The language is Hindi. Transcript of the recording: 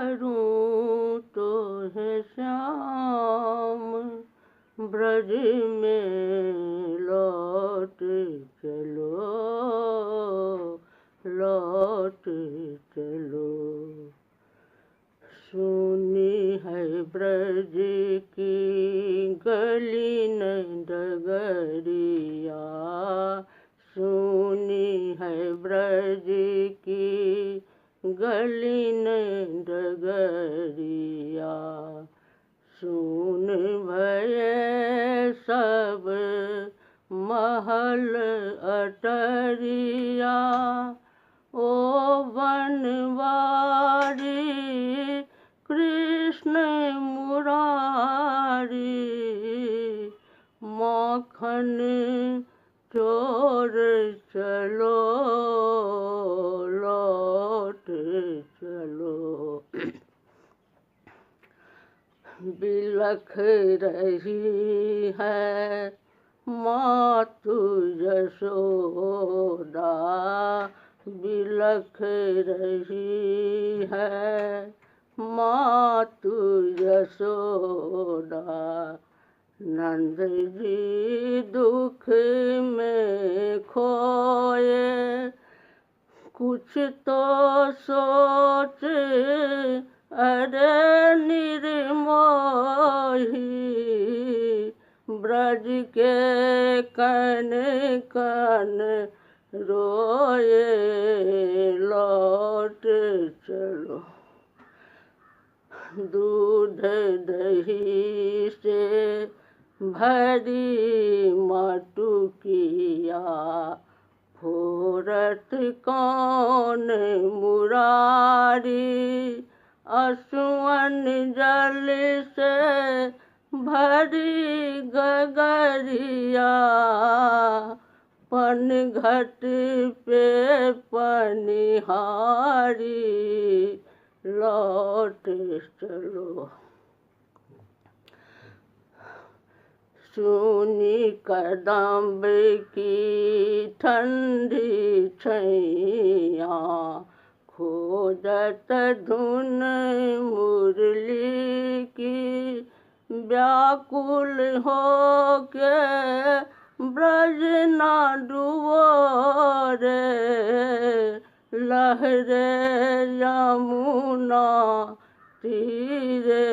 करूं तो है श्याम, ब्रज में लौट चलो, लौट चलो। सुनी है ब्रज की गली डगरिया, सुनी है ब्रज की गली डगरिया। सुन भये सब महल अटरिया, ओ बनवारी कृष्ण मुरारी, माखन चोर चलो, लौट चलो। बिलख रही है मातु यशोदा, बिलख रही है मातु यशोदा। नंद जी दुख में खोए, कुछ तो सोच अरे निर्मोही, ब्रज के कन कन रोए, लौट चलो। दूध दही से भरी मटुकिया, फोरत कौन मुरारी, असुअन जल से भरी गगरिया, पनघट पे पनिहारी, लौट चलो। सुनी कदम्ब की ठंडी छैया, खोजत धुन मुरली की, व्याकुल हो के ब्रज ना डूबो रे, लहरे यमुना तीरे,